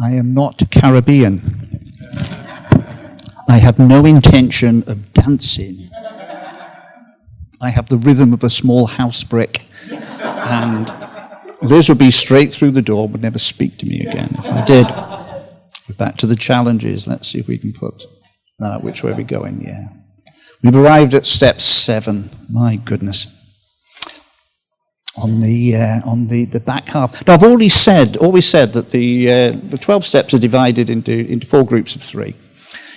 I am not Caribbean. I have no intention of dancing. I have the rhythm of a small house brick, and Liz would be straight through the door, would never speak to me again if I did. We're back to the challenges. Let's see if we can put that out. Which way are we going? Yeah. We've arrived at step 7. My goodness. On the back half. Now, I've always said that the 12 steps are divided into 4 groups of 3.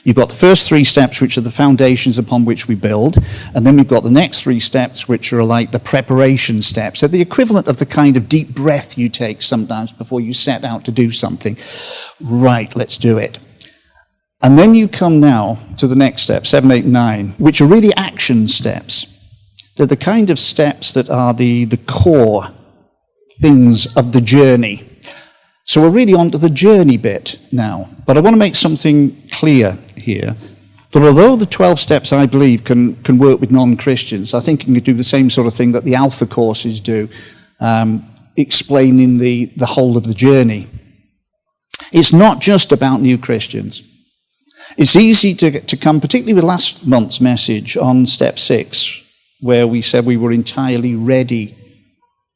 You've got the first 3 steps, which are the foundations upon which we build, and then we've got the next 3 steps, which are like the preparation steps. They're the equivalent of the kind of deep breath you take sometimes before you set out to do something. Right, let's do it. And then you come now to the next step, 7, 8, 9, which are really action steps. They're the kind of steps that are the core things of the journey. So we're really on to the journey bit now. But I want to make something clear here, that although the 12 steps, I believe, can work with non-Christians, I think you can do the same sort of thing that the Alpha courses do, explaining the whole of the journey. It's not just about new Christians. It's easy to come, particularly with last month's message on step 6, where we said we were entirely ready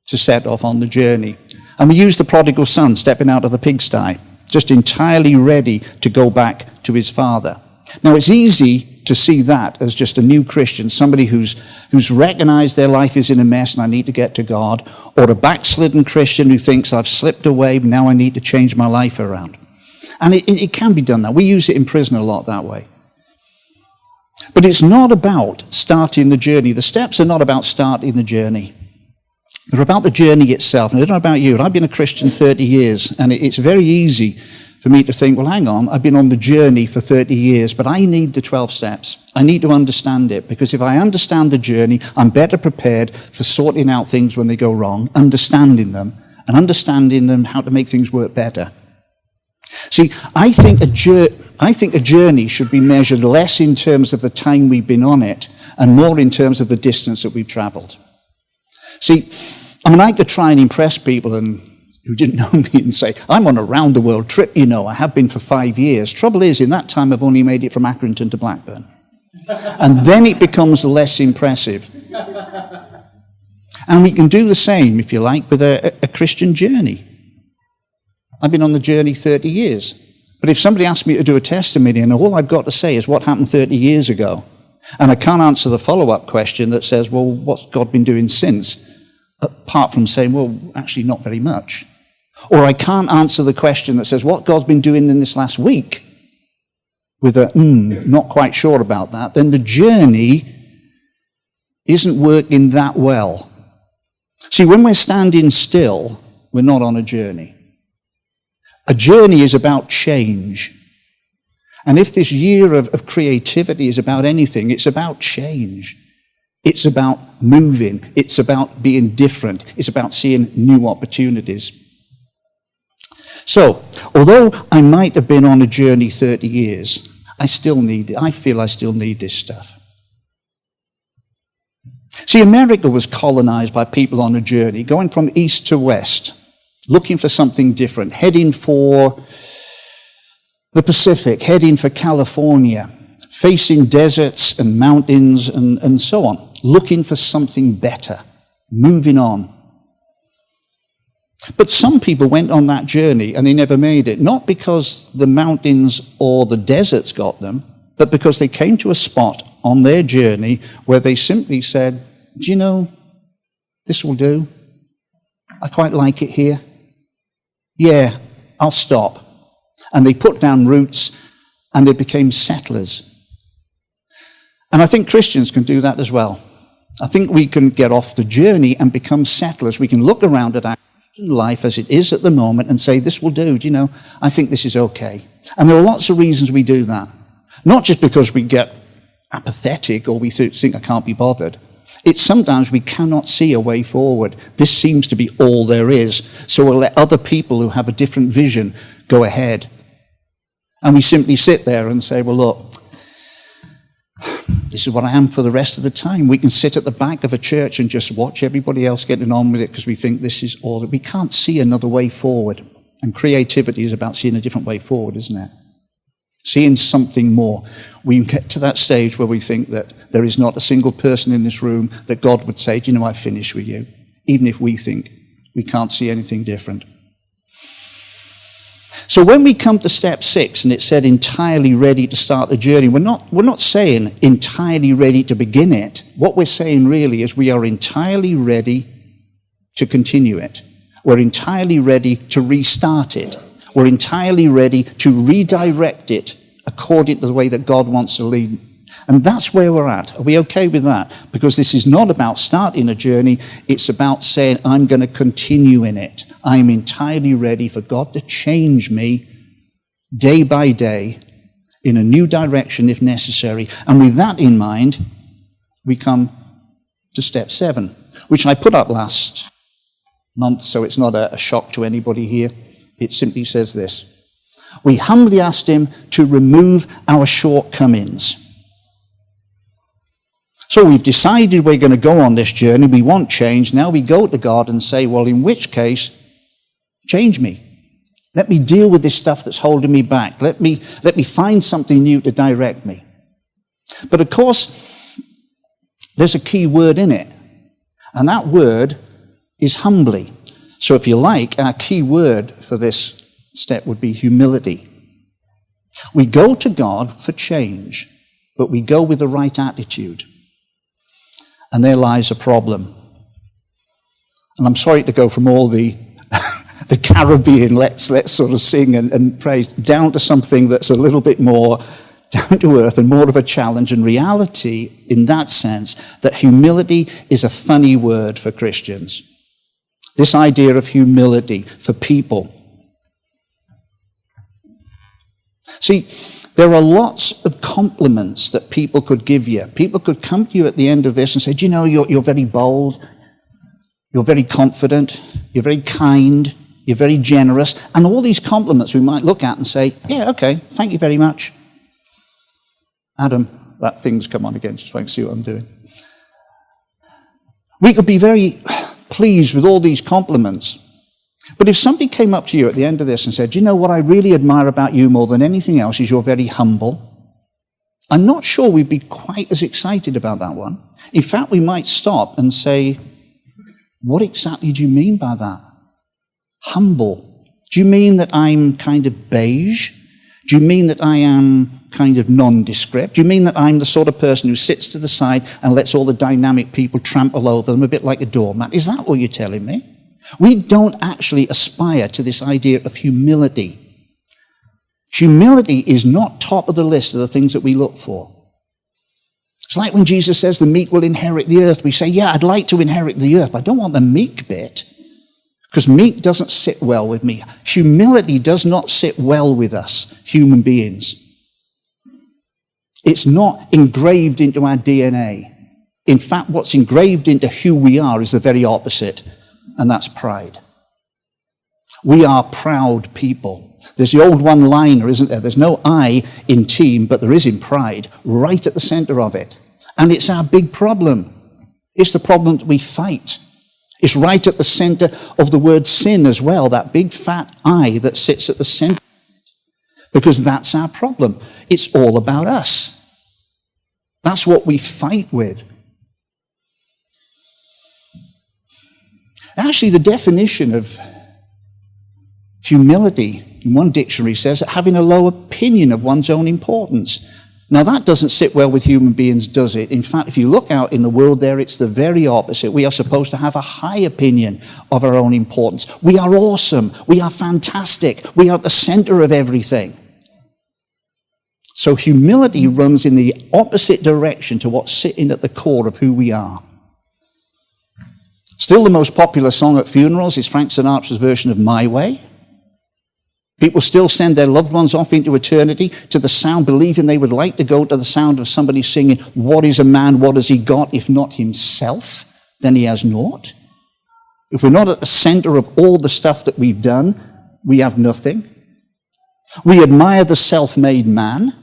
to set off on the journey. And we used the prodigal son stepping out of the pigsty, just entirely ready to go back to his father. Now, it's easy to see that as just a new Christian, somebody who's recognized their life is in a mess and I need to get to God, or a backslidden Christian who thinks I've slipped away, now I need to change my life around. And it can be done that. We use it in prison a lot that way. But it's not about starting the journey. The steps are not about starting the journey. They're about the journey itself. And I don't know about you, but I've been a Christian 30 years, and it's very easy for me to think, well, hang on, I've been on the journey for 30 years, but I need the 12 steps. I need to understand it, because if I understand the journey, I'm better prepared for sorting out things when they go wrong, understanding them how to make things work better. See, I think a journey should be measured less in terms of the time we've been on it and more in terms of the distance that we've traveled. See, I could try and impress people who didn't know me and say, I'm on a round-the-world trip, I have been for 5 years. Trouble is, in that time, I've only made it from Accrington to Blackburn. And then it becomes less impressive. And we can do the same, if you like, with a Christian journey. I've been on the journey 30 years. But if somebody asks me to do a testimony and all I've got to say is what happened 30 years ago, and I can't answer the follow-up question that says, well, what's God been doing since? Apart from saying, well, actually not very much. Or I can't answer the question that says, what God's been doing in this last week? With a, not quite sure about that. Then the journey isn't working that well. See, when we're standing still, we're not on a journey. A journey is about change. And if this year of creativity is about anything, it's about change. It's about moving. It's about being different. It's about seeing new opportunities. So, although I might have been on a journey 30 years, I feel I still need this stuff. See, America was colonized by people on a journey, going from east to west, looking for something different, heading for the Pacific, heading for California, facing deserts and mountains and so on, looking for something better, moving on. But some people went on that journey and they never made it, not because the mountains or the deserts got them, but because they came to a spot on their journey where they simply said, do you know, this will do. I quite like it here. Yeah, I'll stop. And they put down roots and they became settlers. And I think Christians can do that as well. I think we can get off the journey and become settlers. We can look around at our Christian life as it is at the moment and say, this will do. Do you know, I think this is okay. And there are lots of reasons we do that. Not just because we get apathetic or we think I can't be bothered. It's sometimes we cannot see a way forward. This seems to be all there is. So we'll let other people who have a different vision go ahead. And we simply sit there and say, well, look, this is what I am for the rest of the time. We can sit at the back of a church and just watch everybody else getting on with it because we think this is all that. We can't see another way forward. And creativity is about seeing a different way forward, isn't it? Seeing something more. We get to that stage where we think that there is not a single person in this room that God would say, do you know, I've finished with you. Even if we think we can't see anything different. So when we come to step 6, and it said entirely ready to start the journey, we're not saying entirely ready to begin it. What we're saying really is we are entirely ready to continue it. We're entirely ready to restart it. We're entirely ready to redirect it according to the way that God wants to lead. And that's where we're at. Are we okay with that? Because this is not about starting a journey. It's about saying, I'm going to continue in it. I'm entirely ready for God to change me day by day in a new direction if necessary. And with that in mind, we come to step 7, which I put up last month, so it's not a shock to anybody here. It simply says this. We humbly asked him to remove our shortcomings. So we've decided we're going to go on this journey. We want change. Now we go to God and say, well, in which case, change me. Let me deal with this stuff that's holding me back. Let me find something new to direct me. But of course, there's a key word in it. And that word is humbly. So if you like, our key word for this step would be humility. We go to God for change, but we go with the right attitude. And there lies a problem. And I'm sorry to go from all the Caribbean, let's sort of sing and praise, down to something that's a little bit more down to earth and more of a challenge and reality in that sense, that humility is a funny word for Christians. This idea of humility for people. See, there are lots of compliments that people could give you. People could come to you at the end of this and say, do you know, you're very bold, you're very confident, you're very kind, you're very generous. And all these compliments we might look at and say, yeah, okay, thank you very much. Adam, that thing's come on again, so I can see what I'm doing. We could be very pleased with all these compliments. But if somebody came up to you at the end of this and said, you know what I really admire about you more than anything else is you're very humble, I'm not sure we'd be quite as excited about that one. In fact, we might stop and say, what exactly do you mean by that? Humble. Do you mean that I'm kind of beige? Do you mean that I am kind of nondescript? Do you mean that I'm the sort of person who sits to the side and lets all the dynamic people trample over them a bit like a doormat? Is that what you're telling me? We don't actually aspire to this idea of humility. Humility is not top of the list of the things that we look for. It's like when Jesus says the meek will inherit the earth. We say, yeah, I'd like to inherit the earth, but I don't want the meek bit, because meek doesn't sit well with me. Humility does not sit well with us, human beings. It's not engraved into our DNA. In fact, what's engraved into who we are is the very opposite. And that's pride. We are proud people. There's the old one-liner, isn't there? There's no I in team, but there is in pride, right at the center of it. And it's our big problem. It's the problem that we fight. It's right at the center of the word sin as well, that big fat I that sits at the center. Because that's our problem. It's all about us. That's what we fight with. Actually, the definition of humility in one dictionary says that having a low opinion of one's own importance. Now, that doesn't sit well with human beings, does it? In fact, if you look out in the world there, it's the very opposite. We are supposed to have a high opinion of our own importance. We are awesome. We are fantastic. We are at the center of everything. So humility runs in the opposite direction to what's sitting at the core of who we are. Still the most popular song at funerals is Frank Sinatra's version of My Way. People still send their loved ones off into eternity to the sound, believing they would like to go to the sound of somebody singing, what is a man, what has he got, if not himself, then he has naught. If we're not at the center of all the stuff that we've done, we have nothing. We admire the self-made man.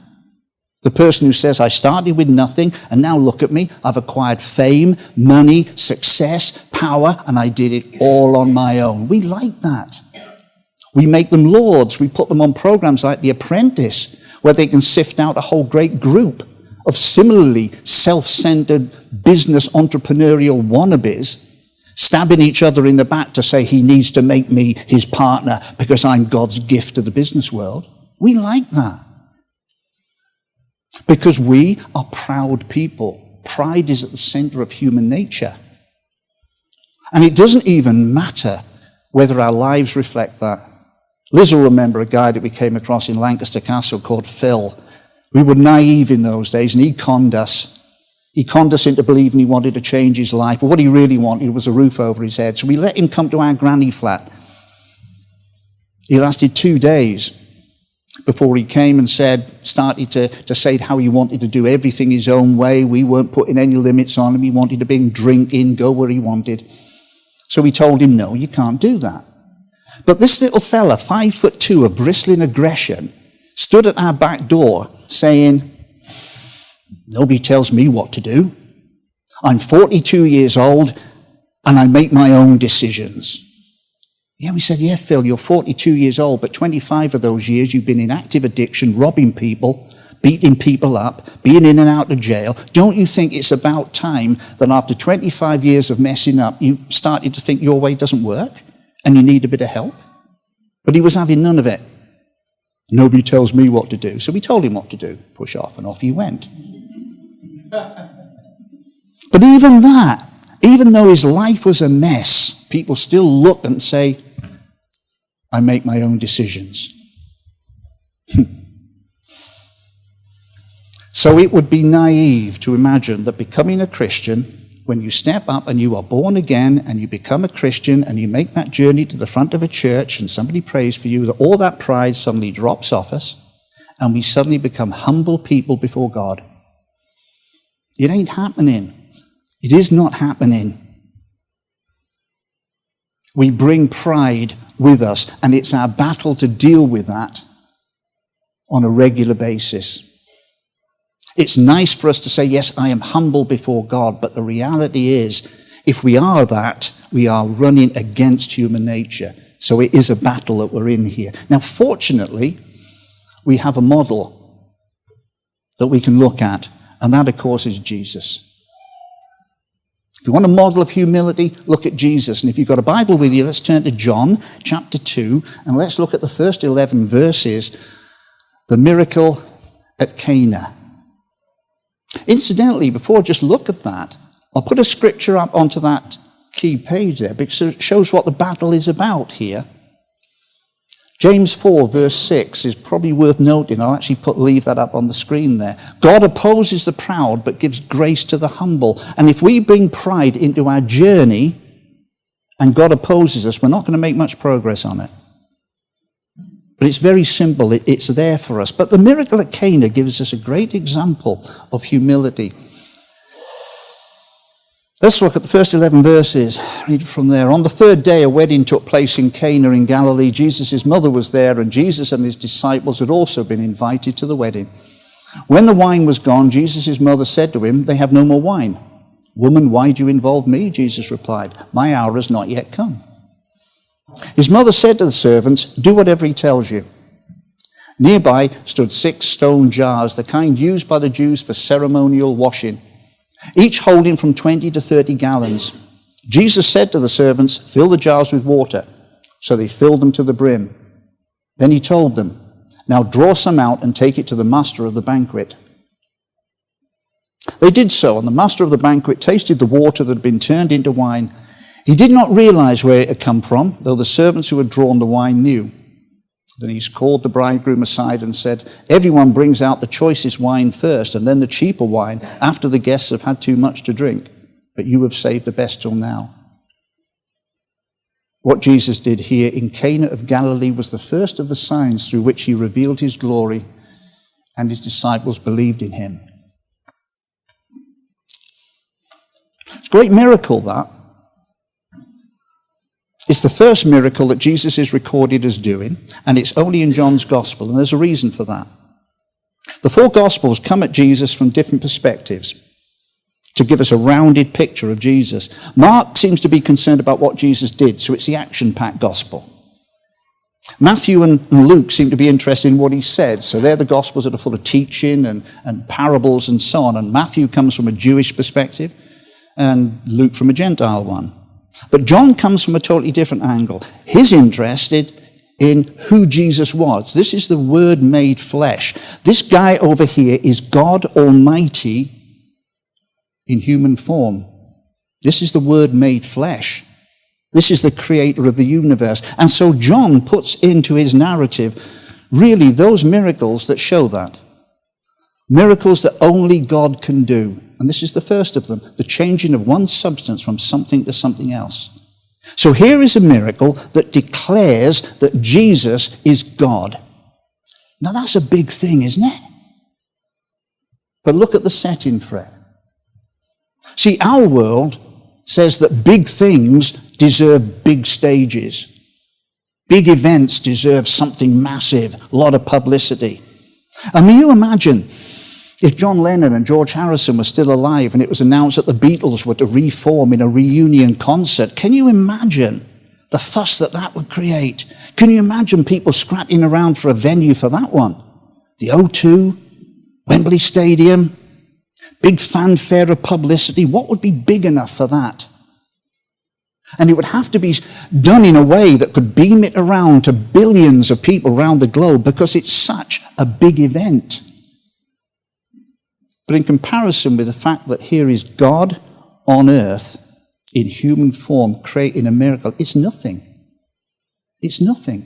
The person who says, I started with nothing, and now look at me. I've acquired fame, money, success, power, and I did it all on my own. We like that. We make them lords. We put them on programs like The Apprentice, where they can sift out a whole great group of similarly self-centered business entrepreneurial wannabes, stabbing each other in the back to say he needs to make me his partner because I'm God's gift to the business world. We like that. Because we are proud people. Pride is at the center of human nature. And it doesn't even matter whether our lives reflect that. Liz will remember a guy that we came across in Lancaster Castle called Phil. We were naive in those days, and he conned us. He conned us into believing he wanted to change his life, but what he really wanted was a roof over his head. So we let him come to our granny flat. He lasted 2 days before he came and started to say how he wanted to do everything his own way. We weren't putting any limits on him. He wanted to bring drink in, go where he wanted. So we told him, no, you can't do that. But this little fella, 5'2", of bristling aggression, stood at our back door saying, nobody tells me what to do. I'm 42 years old and I make my own decisions. Yeah, we said, yeah, Phil, you're 42 years old, but 25 of those years you've been in active addiction, robbing people, beating people up, being in and out of jail. Don't you think it's about time that after 25 years of messing up, you started to think your way doesn't work and you need a bit of help? But he was having none of it. Nobody tells me what to do. So we told him what to do. Push off, and off he went. But even that, even though his life was a mess, people still look and say, I make my own decisions. So it would be naive to imagine that becoming a Christian, when you step up and you are born again and you become a Christian and you make that journey to the front of a church and somebody prays for you, that all that pride suddenly drops off us and we suddenly become humble people before God. It ain't happening. It is not happening. We bring pride with us, and it's our battle to deal with that on a regular basis. It's nice for us to say, yes, I am humble before God, but the reality is, if we are that, we are running against human nature. So it is a battle that we're in here. Now, fortunately, we have a model that we can look at, and that, of course, is Jesus. If you want a model of humility, look at Jesus. And if you've got a Bible with you, let's turn to John chapter 2, and let's look at the first 11 verses, the miracle at Cana. Incidentally, before I just look at that, I'll put a scripture up onto that key page there because it shows what the battle is about here. James 4 verse 6 is probably worth noting. I'll actually leave that up on the screen there. God opposes the proud but gives grace to the humble. And if we bring pride into our journey and God opposes us, we're not going to make much progress on it. But it's very simple. It's there for us. But the miracle at Cana gives us a great example of humility. Let's look at the first 11 verses. Read from there. On the third day, a wedding took place in Cana in Galilee. Jesus' mother was there, and Jesus and his disciples had also been invited to the wedding. When the wine was gone, Jesus' mother said to him, "They have no more wine." "Woman, why do you involve me?" Jesus replied. "My hour has not yet come." His mother said to the servants, "Do whatever he tells you." Nearby stood 6 stone jars, the kind used by the Jews for ceremonial washing, each holding from 20 to 30 gallons. Jesus said to the servants, "Fill the jars with water." So they filled them to the brim. Then he told them, "Now draw some out and take it to the master of the banquet." They did so, and the master of the banquet tasted the water that had been turned into wine. He did not realize where it had come from, though the servants who had drawn the wine knew. Then he called the bridegroom aside and said, "Everyone brings out the choicest wine first, and then the cheaper wine after the guests have had too much to drink. But you have saved the best till now." What Jesus did here in Cana of Galilee was the first of the signs through which he revealed his glory, and his disciples believed in him. It's a great miracle, that. It's the first miracle that Jesus is recorded as doing, and it's only in John's Gospel, and there's a reason for that. The 4 Gospels come at Jesus from different perspectives to give us a rounded picture of Jesus. Mark seems to be concerned about what Jesus did, so it's the action-packed Gospel. Matthew and Luke seem to be interested in what he said. So they're the Gospels that are full of teaching and parables and so on. And Matthew comes from a Jewish perspective and Luke from a Gentile one. But John comes from a totally different angle. He's interested in who Jesus was. This is the Word made flesh. This guy over here is God Almighty in human form. This is the Word made flesh. This is the creator of the universe. And so John puts into his narrative really those miracles that show that. Miracles that only God can do. And this is the first of them, the changing of one substance from something to something else. So here is a miracle that declares that Jesus is God. Now that's a big thing, isn't it? But look at the setting for it. See, our world says that big things deserve big stages. Big events deserve something massive, a lot of publicity. And may you imagine if John Lennon and George Harrison were still alive and it was announced that the Beatles were to reform in a reunion concert, can you imagine the fuss that would create? Can you imagine people scrapping around for a venue for that one? The O2, Wembley Stadium, big fanfare of publicity. What would be big enough for that? And it would have to be done in a way that could beam it around to billions of people around the globe because it's such a big event. But in comparison with the fact that here is God on earth in human form creating a miracle, it's nothing. It's nothing.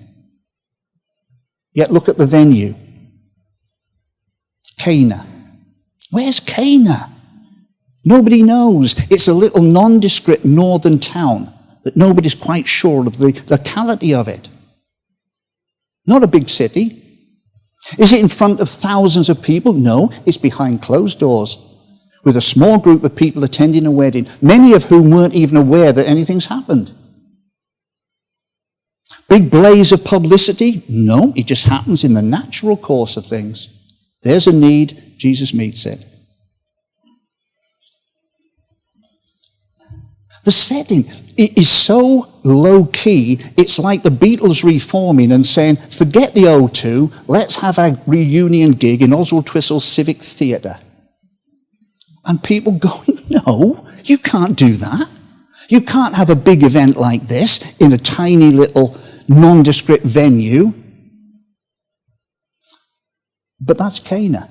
Yet look at the venue. Cana. Where's Cana? Nobody knows. It's a little nondescript northern town that nobody's quite sure of the locality of it. Not a big city. Is it in front of thousands of people? No, it's behind closed doors with a small group of people attending a wedding, many of whom weren't even aware that anything's happened. Big blaze of publicity? No, it just happens in the natural course of things. There's a need, Jesus meets it. The setting is so low-key, it's like the Beatles reforming and saying, forget the O2, let's have a reunion gig in Oswald Twistle's Civic Theatre. And people going, no, you can't do that. You can't have a big event like this in a tiny little nondescript venue. But that's Cana.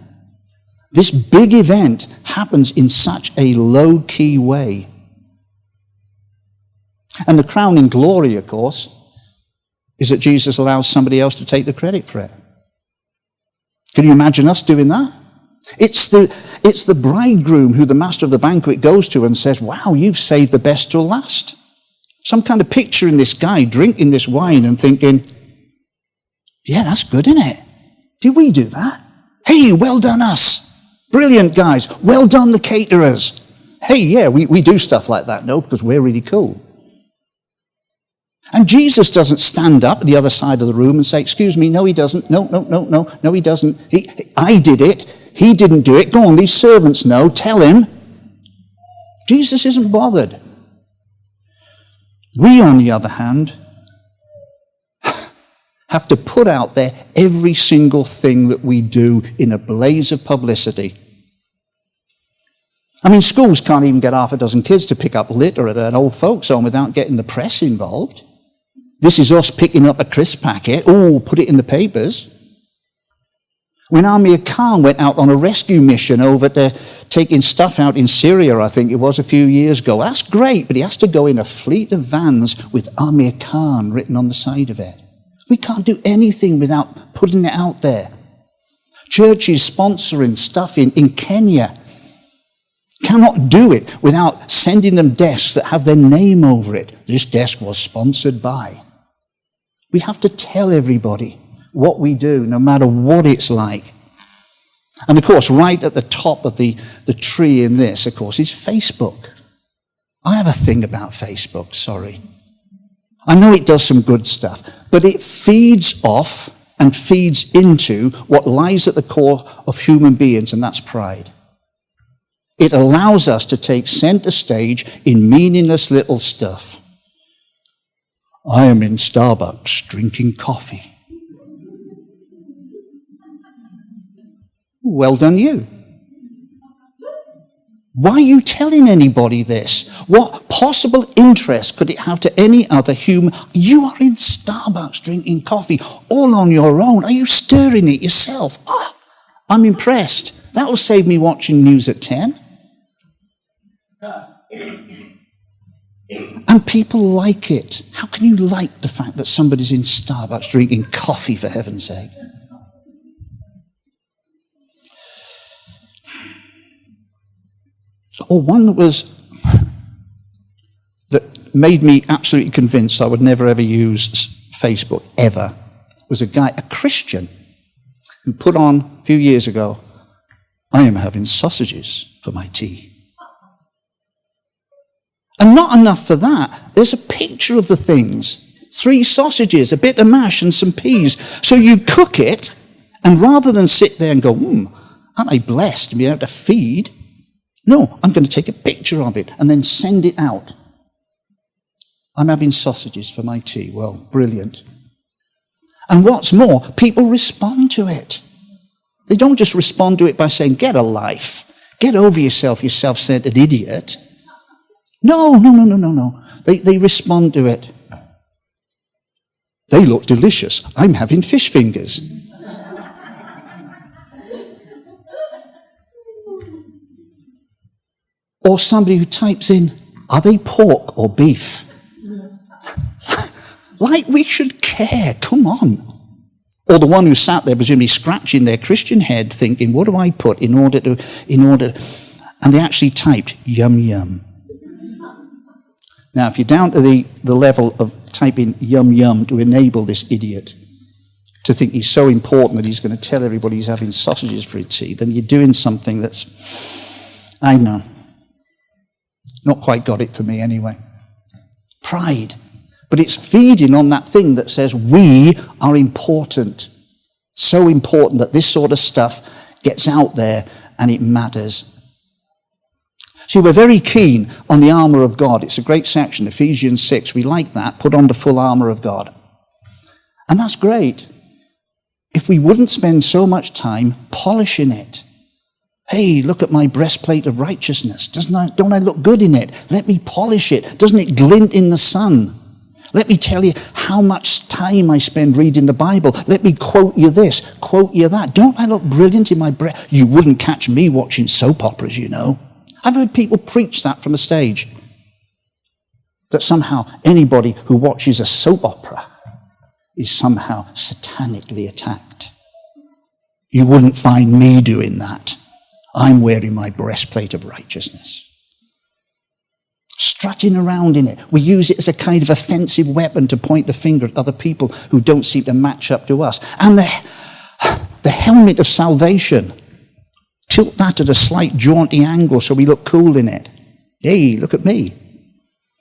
This big event happens in such a low-key way. And the crowning glory, of course, is that Jesus allows somebody else to take the credit for it. Can you imagine us doing that? It's the bridegroom who the master of the banquet goes to and says, wow, you've saved the best till last. Some kind of picturing this guy drinking this wine and thinking, yeah, that's good, isn't it? Did we do that? Hey, well done us. Brilliant, guys. Well done, the caterers. Hey, yeah, we do stuff like that, no, because we're really cool. And Jesus doesn't stand up at the other side of the room and say, excuse me, no, he doesn't. No, he doesn't. I did it. He didn't do it. Go on, these servants know. Tell him. Jesus isn't bothered. We, on the other hand, have to put out there every single thing that we do in a blaze of publicity. I mean, schools can't even get half a dozen kids to pick up litter at an old folks' home without getting the press involved. This is us picking up a crisp packet. Oh, put it in the papers. When Amir Khan went out on a rescue mission over there, taking stuff out in Syria, I think it was a few years ago. That's great, but he has to go in a fleet of vans with Amir Khan written on the side of it. We can't do anything without putting it out there. Churches sponsoring stuff in Kenya cannot do it without sending them desks that have their name over it. This desk was sponsored by. We have to tell everybody what we do, no matter what it's like. And of course, right at the top of the tree in this, of course, is Facebook. I have a thing about Facebook, sorry. I know it does some good stuff, but it feeds off and feeds into what lies at the core of human beings, and that's pride. It allows us to take center stage in meaningless little stuff. I am in Starbucks drinking coffee. Well done you. Why are you telling anybody this? What possible interest could it have to any other human? You are in Starbucks drinking coffee all on your own. Are you stirring it yourself? Oh, I'm impressed. That will save me watching news at 10. And people like it. How can you like the fact that somebody's in Starbucks drinking coffee, for heaven's sake? Or one that made me absolutely convinced I would never ever use Facebook, ever, was a Christian, who put on a few years ago, I am having sausages for my tea. And not enough for that, there's a picture of the things. 3 sausages, a bit of mash and some peas. So you cook it, and rather than sit there and go, aren't I blessed to be able to feed? No, I'm going to take a picture of it and then send it out. I'm having sausages for my tea. Well, brilliant. And what's more, people respond to it. They don't just respond to it by saying, get a life. Get over yourself, you self-centered idiot. No. They respond to it. They look delicious. I'm having fish fingers. Or somebody who types in, are they pork or beef? Like we should care, come on. Or the one who sat there presumably scratching their Christian head thinking, what do I put in order to, and they actually typed, yum yum. Now, if you're down to the level of typing yum yum to enable this idiot to think he's so important that he's going to tell everybody he's having sausages for his tea, then you're doing something that's, I know, not quite got it for me anyway. Pride. But it's feeding on that thing that says we are important. So important that this sort of stuff gets out there and it matters. See, we're very keen on the armour of God. It's a great section, Ephesians 6. We like that. Put on the full armour of God. And that's great. If we wouldn't spend so much time polishing it. Hey, look at my breastplate of righteousness. Don't I look good in it? Let me polish it. Doesn't it glint in the sun? Let me tell you how much time I spend reading the Bible. Let me quote you this, quote you that. Don't I look brilliant in my breath? You wouldn't catch me watching soap operas, you know. I've heard people preach that from the stage. That somehow anybody who watches a soap opera is somehow satanically attacked. You wouldn't find me doing that. I'm wearing my breastplate of righteousness. Strutting around in it. We use it as a kind of offensive weapon to point the finger at other people who don't seem to match up to us. And the helmet of salvation. Tilt that at a slight jaunty angle so we look cool in it. Hey, look at me.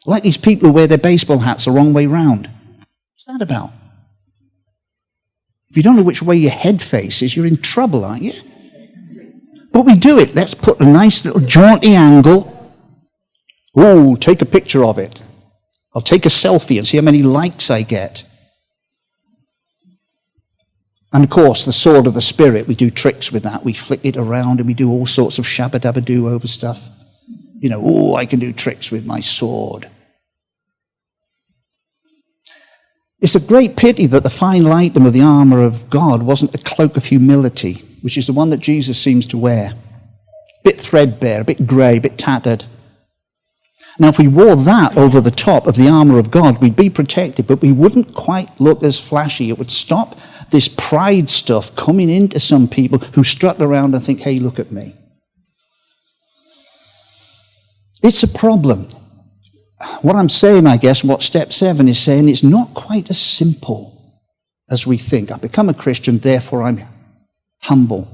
Like these people who wear their baseball hats the wrong way round. What's that about? If you don't know which way your head faces, you're in trouble, aren't you? But we do it. Let's put a nice little jaunty angle. Oh, take a picture of it. I'll take a selfie and see how many likes I get. And of course, the sword of the Spirit, we do tricks with that. We flick it around and we do all sorts of shabba-dabba-doo over stuff. You know, I can do tricks with my sword. It's a great pity that the final item of the armour of God wasn't a cloak of humility, which is the one that Jesus seems to wear. A bit threadbare, a bit grey, a bit tattered. Now, if we wore that over the top of the armour of God, we'd be protected, but we wouldn't quite look as flashy. It would stop this pride stuff coming into some people who strut around and think, hey, look at me. It's a problem. What I'm saying, I guess, what step 7 is saying, it's not quite as simple as we think. I become a Christian, therefore I'm humble.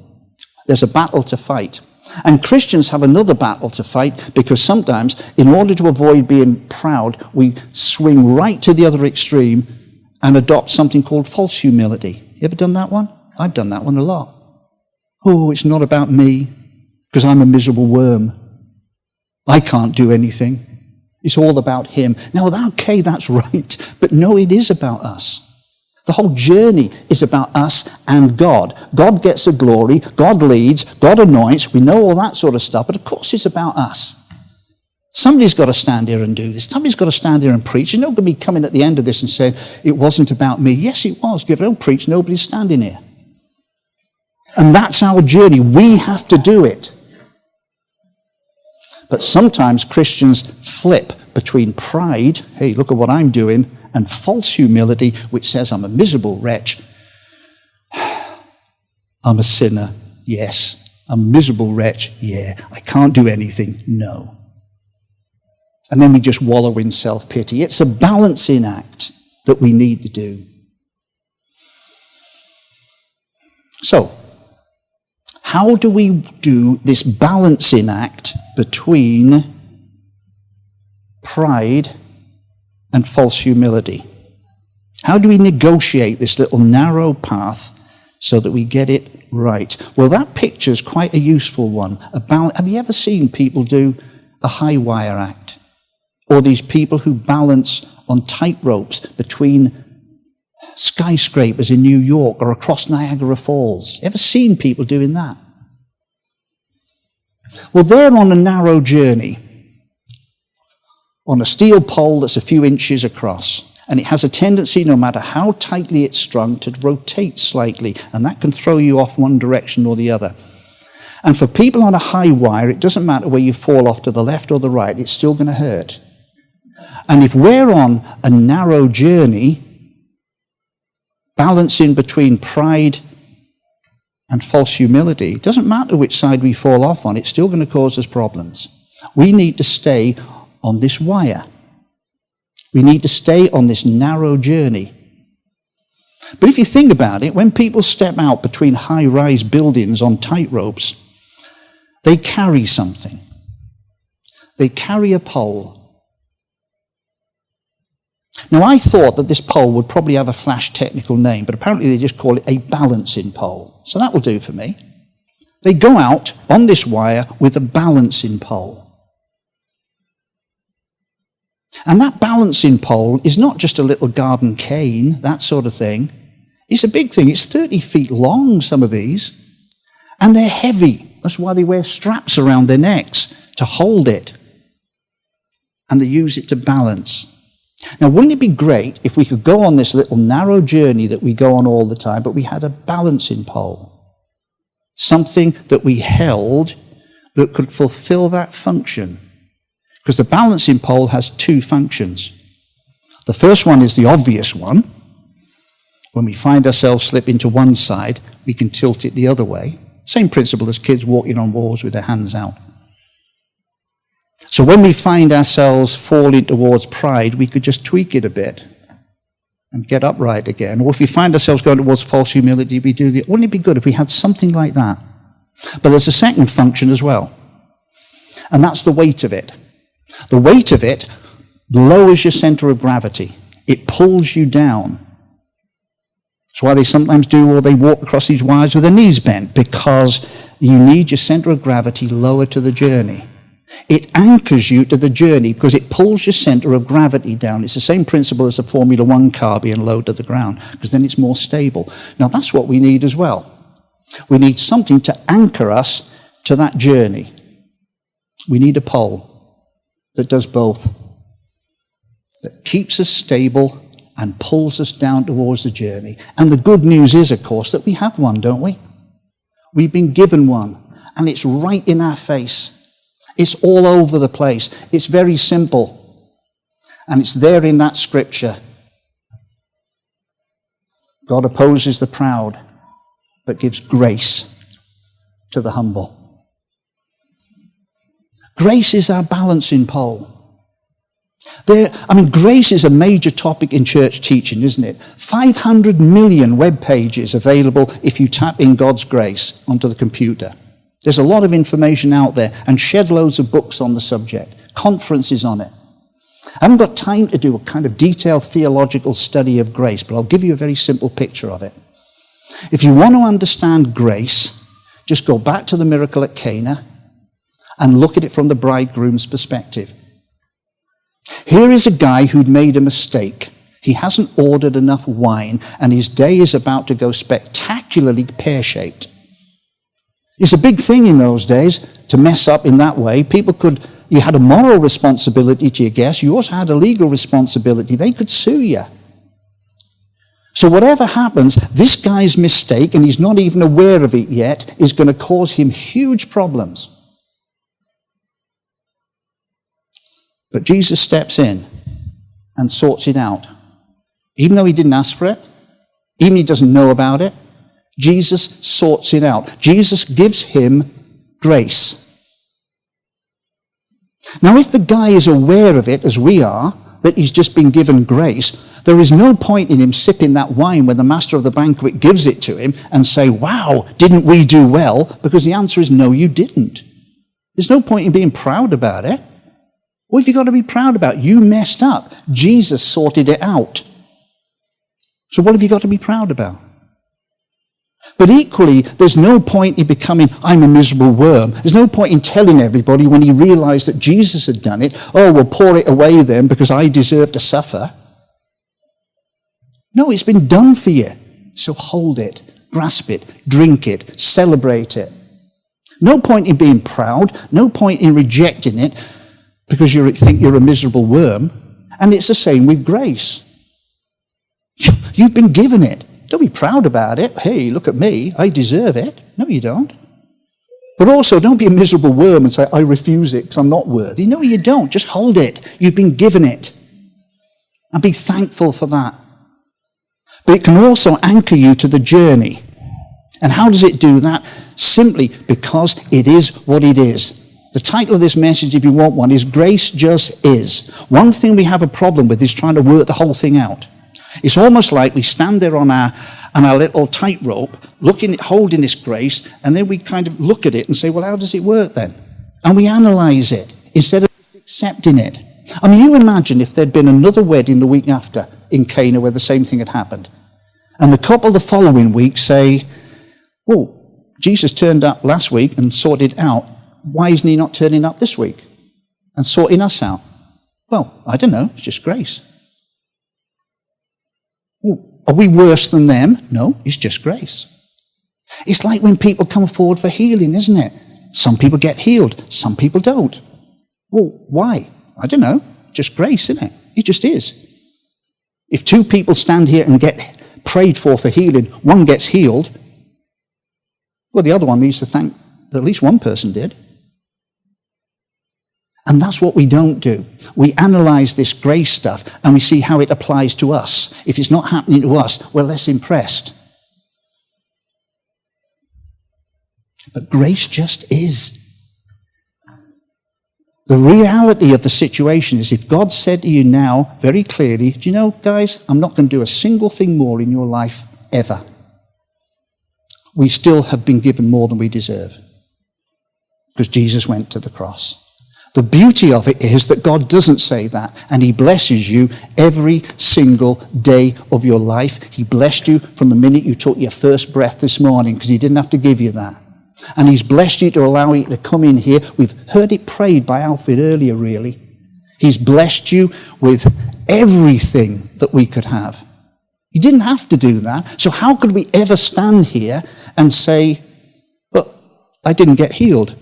There's a battle to fight. And Christians have another battle to fight because sometimes, in order to avoid being proud, we swing right to the other extreme and adopt something called false humility. You ever done that one? I've done that one a lot. Oh, it's not about me because I'm a miserable worm. I can't do anything. It's all about him. Now, okay, that's right, but no, it is about us. The whole journey is about us and God. God gets the glory, God leads, God anoints, we know all that sort of stuff, but of course it's about us. Somebody's got to stand here and do this. Somebody's got to stand here and preach. You're not going to be coming at the end of this and saying, it wasn't about me. Yes, it was. If I don't preach, nobody's standing here. And that's our journey. We have to do it. But sometimes Christians flip between pride, hey, look at what I'm doing, and false humility, which says I'm a miserable wretch. I'm a sinner. Yes. I'm a miserable wretch. Yeah. I can't do anything. No. And then we just wallow in self-pity. It's a balancing act that we need to do. So, how do we do this balancing act between pride and false humility? How do we negotiate this little narrow path so that we get it right? Well, that picture's quite a useful one. Have you ever seen people do a high wire act? Or these people who balance on tight ropes between skyscrapers in New York or across Niagara Falls? Ever seen people doing that? Well, they're on a narrow journey, on a steel pole that's a few inches across, and it has a tendency, no matter how tightly it's strung, to rotate slightly, and that can throw you off one direction or the other. And for people on a high wire, it doesn't matter where you fall off to the left or the right, it's still going to hurt. And if we're on a narrow journey, balancing between pride and false humility, it doesn't matter which side we fall off on, it's still going to cause us problems. We need to stay on this wire. We need to stay on this narrow journey. But if you think about it, when people step out between high-rise buildings on tight ropes, they carry something. They carry a pole. Now, I thought that this pole would probably have a flash technical name, but apparently they just call it a balancing pole. So that will do for me. They go out on this wire with a balancing pole. And that balancing pole is not just a little garden cane, that sort of thing. It's a big thing. It's 30 feet long, some of these. And they're heavy. That's why they wear straps around their necks to hold it. And they use it to balance. Now, wouldn't it be great if we could go on this little narrow journey that we go on all the time, but we had a balancing pole? Something that we held that could fulfill that function. Because the balancing pole has two functions. The first one is the obvious one. When we find ourselves slipping to one side, we can tilt it the other way. Same principle as kids walking on walls with their hands out. So when we find ourselves falling towards pride, we could just tweak it a bit and get upright again. Or if we find ourselves going towards false humility, we do the. Wouldn't it be good if we had something like that? But there's a second function as well. And that's the weight of it. The weight of it lowers your center of gravity. It pulls you down. That's why they sometimes do, or they walk across these wires with their knees bent, because you need your center of gravity lower to the journey. It anchors you to the journey because it pulls your center of gravity down. It's the same principle as a Formula One car being low to the ground, because then it's more stable. Now, that's what we need as well. We need something to anchor us to that journey. We need a pole that does both, that keeps us stable and pulls us down towards the journey. And the good news is, of course, that we have one, don't we? We've been given one, and it's right in our face. It's all over the place. It's very simple. And it's there in that scripture. God opposes the proud, but gives grace to the humble. Grace is our balancing pole. Grace is a major topic in church teaching, isn't it? 500 million web pages available if you tap in God's grace onto the computer. There's a lot of information out there, and shed loads of books on the subject, conferences on it. I haven't got time to do a kind of detailed theological study of grace, but I'll give you a very simple picture of it. If you want to understand grace, just go back to the miracle at Cana and look at it from the bridegroom's perspective. Here is a guy who'd made a mistake. He hasn't ordered enough wine, and his day is about to go spectacularly pear-shaped. It's a big thing in those days to mess up in that way. You had a moral responsibility to your guests. You also had a legal responsibility. They could sue you. So whatever happens, this guy's mistake, and he's not even aware of it yet, is going to cause him huge problems. But Jesus steps in and sorts it out. Even though he didn't ask for it, even he doesn't know about it, Jesus sorts it out. Jesus gives him grace. Now, if the guy is aware of it, as we are, that he's just been given grace, there is no point in him sipping that wine when the master of the banquet gives it to him and say, wow, didn't we do well? Because the answer is no, you didn't. There's no point in being proud about it. What have you got to be proud about? You messed up. Jesus sorted it out. So what have you got to be proud about? But equally, there's no point in becoming, I'm a miserable worm. There's no point in telling everybody when he realized that Jesus had done it, oh, well, pour it away then because I deserve to suffer. No, it's been done for you. So hold it, grasp it, drink it, celebrate it. No point in being proud. No point in rejecting it because you think you're a miserable worm. And it's the same with grace. You've been given it. Don't be proud about it. Hey, look at me. I deserve it. No, you don't. But also, don't be a miserable worm and say, I refuse it because I'm not worthy. No, you don't. Just hold it. You've been given it. And be thankful for that. But it can also anchor you to the journey. And how does it do that? Simply because it is what it is. The title of this message, if you want one, is Grace Just Is. One thing we have a problem with is trying to work the whole thing out. It's almost like we stand there on our little tightrope, holding this grace, and then we kind of look at it and say, well, how does it work then? And we analyze it instead of accepting it. I mean, you imagine if there'd been another wedding the week after in Cana where the same thing had happened. And the couple the following week say, well, Jesus turned up last week and sorted out. Why isn't he not turning up this week and sorting us out? Well, I don't know. It's just grace. Well, are we worse than them? No, it's just grace. It's like when people come forward for healing, isn't it? Some people get healed. Some people don't. Well, why? I don't know. Just grace, isn't it? It just is. If two people stand here and get prayed for healing, one gets healed, well, the other one needs to thank that at least one person did. And that's what we don't do. We analyze this grace stuff and we see how it applies to us. If it's not happening to us, we're less impressed. But grace just is. The reality of the situation is if God said to you now very clearly, do you know, guys, I'm not going to do a single thing more in your life ever. We still have been given more than we deserve because Jesus went to the cross. The beauty of it is that God doesn't say that, and he blesses you every single day of your life. He blessed you from the minute you took your first breath this morning because he didn't have to give you that. And he's blessed you to allow you to come in here. We've heard it prayed by Alfred earlier, really. He's blessed you with everything that we could have. He didn't have to do that. So how could we ever stand here and say, well, I didn't get healed?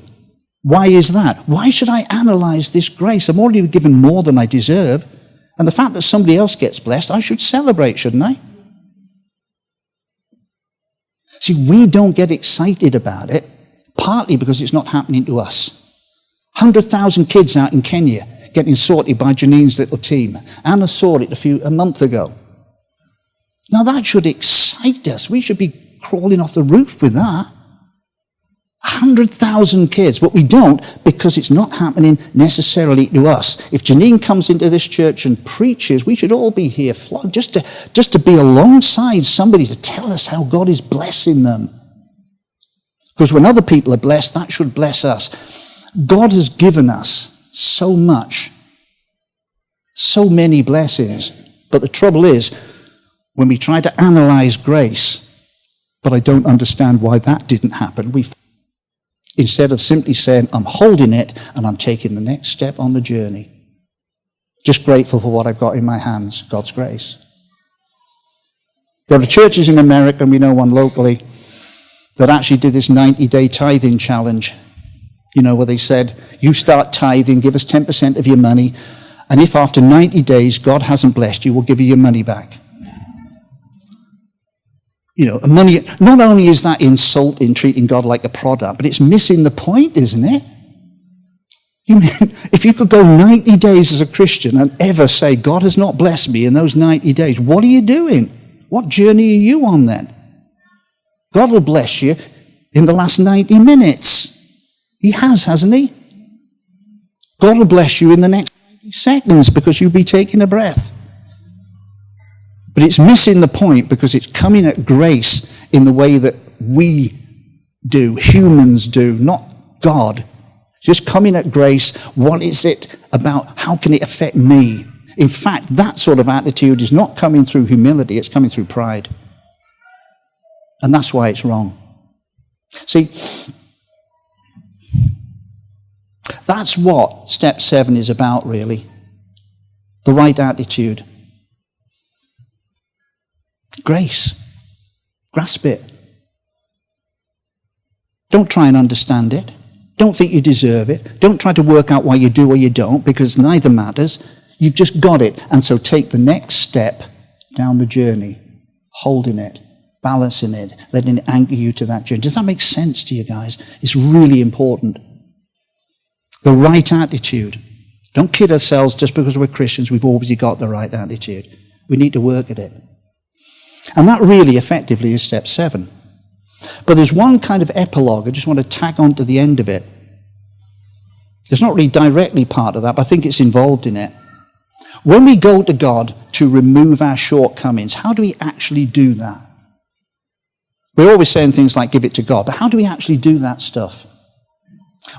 Why is that? Why should I analyze this grace? I'm already given more than I deserve. And the fact that somebody else gets blessed, I should celebrate, shouldn't I? See, we don't get excited about it, partly because it's not happening to us. 100,000 kids out in Kenya getting sorted by Janine's little team. Anna saw it a month ago. Now that should excite us. We should be crawling off the roof with that. 100,000 kids, but we don't because it's not happening necessarily to us. If Janine comes into this church and preaches, we should all be here flogged just to be alongside somebody to tell us how God is blessing them. Because when other people are blessed, that should bless us. God has given us so much, so many blessings. But the trouble is, when we try to analyze grace, but I don't understand why that didn't happen, instead of simply saying, I'm holding it and I'm taking the next step on the journey. Just grateful for what I've got in my hands, God's grace. There are churches in America, and we know one locally, that actually did this 90-day tithing challenge. You know, where they said, you start tithing, give us 10% of your money, and if after 90 days God hasn't blessed you, we'll give you your money back. You know, money, not only is that insulting, treating God like a product, but it's missing the point, isn't it? You mean, if you could go 90 days as a Christian and ever say, God has not blessed me in those 90 days, what are you doing? What journey are you on then? God will bless you in the last 90 minutes. He has, hasn't he? God will bless you in the next 90 seconds because you'll be taking a breath. But it's missing the point because it's coming at grace in the way that we do, humans do, not God. Just coming at grace, what is it about? How can it affect me? In fact, that sort of attitude is not coming through humility, it's coming through pride. And that's why it's wrong. See, that's what step 7 is about, really. The right attitude. Grace. Grasp it. Don't try and understand it. Don't think you deserve it. Don't try to work out why you do or you don't, because neither matters. You've just got it. And so take the next step down the journey, holding it, balancing it, letting it anchor you to that journey. Does that make sense to you guys? It's really important. The right attitude. Don't kid ourselves just because we're Christians, we've always got the right attitude. We need to work at it. And that really effectively is step 7. But there's one kind of epilogue I just want to tag on to the end of it. It's not really directly part of that, but I think it's involved in it. When we go to God to remove our shortcomings, how do we actually do that? We're always saying things like give it to God, but how do we actually do that stuff?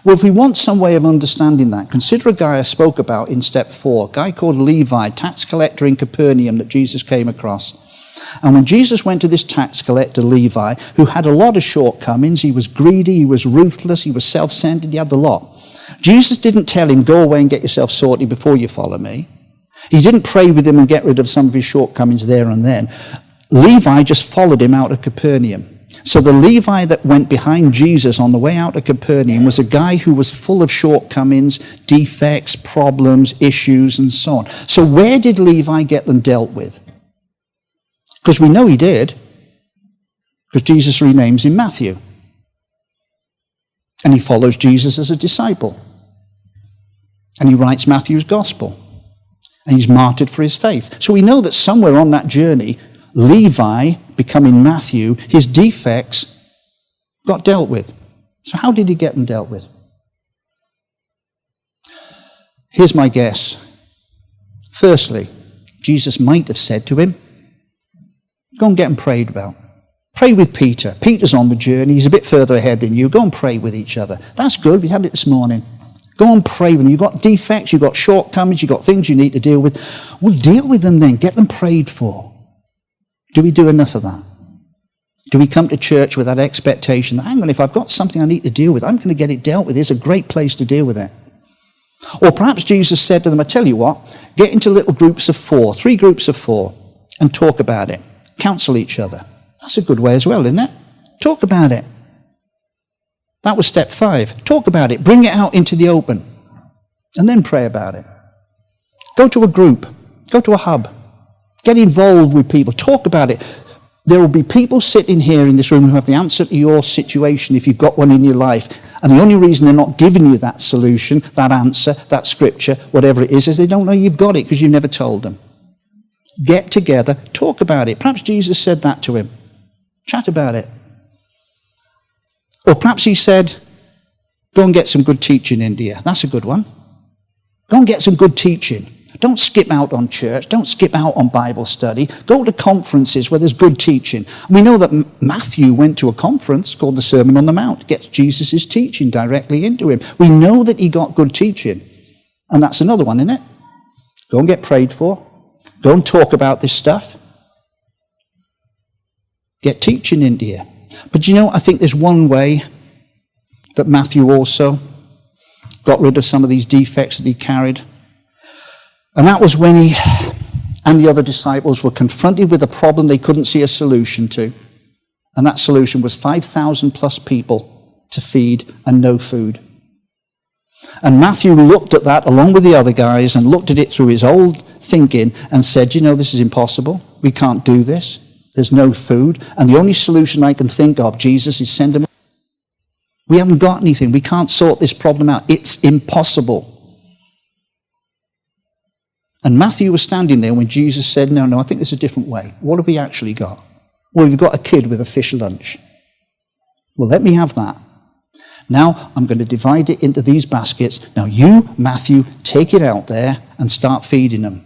Well, if we want some way of understanding that, consider a guy I spoke about in step 4, a guy called Levi, tax collector in Capernaum that Jesus came across. And when Jesus went to this tax collector, Levi, who had a lot of shortcomings, he was greedy, he was ruthless, he was self-centered, he had the lot. Jesus didn't tell him, go away and get yourself sorted before you follow me. He didn't pray with him and get rid of some of his shortcomings there and then. Levi just followed him out of Capernaum. So the Levi that went behind Jesus on the way out of Capernaum was a guy who was full of shortcomings, defects, problems, issues, and so on. So where did Levi get them dealt with? Because we know he did, because Jesus renames him Matthew. And he follows Jesus as a disciple. And he writes Matthew's gospel. And he's martyred for his faith. So we know that somewhere on that journey, Levi, becoming Matthew, his defects got dealt with. So how did he get them dealt with? Here's my guess. Firstly, Jesus might have said to him, go and get them prayed about. Pray with Peter. Peter's on the journey. He's a bit further ahead than you. Go and pray with each other. That's good. We had it this morning. Go and pray with them. You've got defects. You've got shortcomings. You've got things you need to deal with. Well, deal with them then. Get them prayed for. Do we do enough of that? Do we come to church with that expectation that, hang on, if I've got something I need to deal with, I'm going to get it dealt with. It's a great place to deal with it. Or perhaps Jesus said to them, I tell you what, get into little groups of 4, 3 groups of 4, and talk about it. Counsel each other. That's a good way as well, isn't it? Talk about it. That was step 5. Talk about it. Bring it out into the open. And then pray about it. Go to a group. Go to a hub. Get involved with people. Talk about it. There will be people sitting here in this room who have the answer to your situation if you've got one in your life. And the only reason they're not giving you that solution, that answer, that scripture, whatever it is they don't know you've got it because you've never told them. Get together, talk about it. Perhaps Jesus said that to him. Chat about it. Or perhaps he said, go and get some good teaching, India. That's a good one. Go and get some good teaching. Don't skip out on church. Don't skip out on Bible study. Go to conferences where there's good teaching. We know that Matthew went to a conference called the Sermon on the Mount. Gets Jesus' teaching directly into him. We know that he got good teaching. And that's another one, isn't it? Go and get prayed for. Go and talk about this stuff. Get teaching into you. But you know, I think there's one way that Matthew also got rid of some of these defects that he carried. And that was when he and the other disciples were confronted with a problem they couldn't see a solution to. And that solution was 5,000 plus people to feed and no food. And Matthew looked at that along with the other guys and looked at it through his old thinking and said, you know, this is impossible. We can't do this. There's no food. And the only solution I can think of, Jesus, is send them. We haven't got anything. We can't sort this problem out. It's impossible. And Matthew was standing there when Jesus said, no, I think there's a different way. What have we actually got? Well, we've got a kid with a fish lunch. Well, let me have that. Now I'm going to divide it into these baskets. Now you, Matthew, take it out there and start feeding them.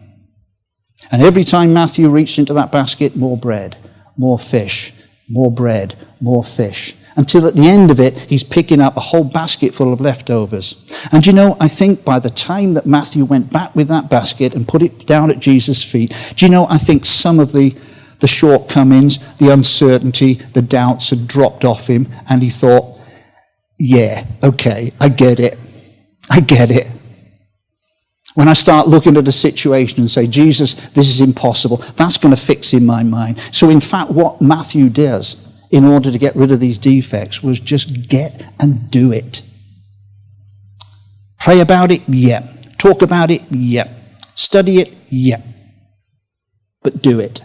And every time Matthew reached into that basket, more bread, more fish, more bread, more fish. Until at the end of it, he's picking up a whole basket full of leftovers. And you know, I think by the time that Matthew went back with that basket and put it down at Jesus' feet, do you know, I think some of the shortcomings, the uncertainty, the doubts had dropped off him, and he thought, yeah, okay, I get it. When I start looking at a situation and say, Jesus, this is impossible, that's going to fix in my mind. So in fact, what Matthew does in order to get rid of these defects was just get and do it. Pray about it? Yeah. Talk about it? Yeah. Study it? Yeah. But do it.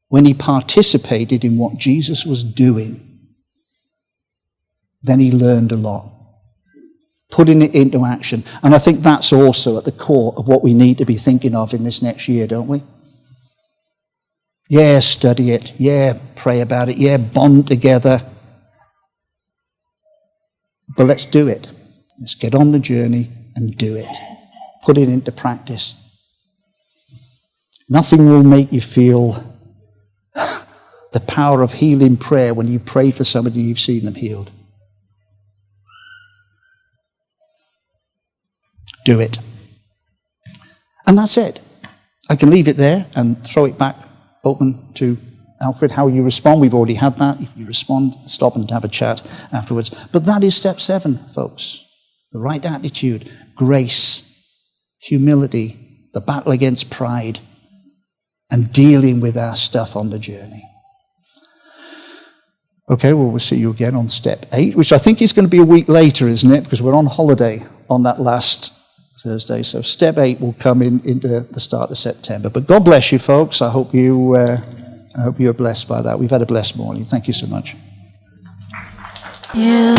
When he participated in what Jesus was doing, then he learned a lot. Putting it into action. And I think that's also at the core of what we need to be thinking of in this next year, don't we? Yeah, study it. Yeah, pray about it. Yeah, bond together. But let's do it. Let's get on the journey and do it. Put it into practice. Nothing will make you feel the power of healing prayer when you pray for somebody you've seen them healed. Do it. And that's it. I can leave it there and throw it back open to Alfred. How you respond, we've already had that. If you respond, stop and have a chat afterwards. But that is step 7, folks. The right attitude, grace, humility, the battle against pride, and dealing with our stuff on the journey. Okay, well, we'll see you again on step 8, which I think is going to be a week later, isn't it? Because we're on holiday on that last Thursday. So step 8 will come into the start of September. But God bless you, folks. I hope you are blessed by that. We've had a blessed morning. Thank you so much. Yeah.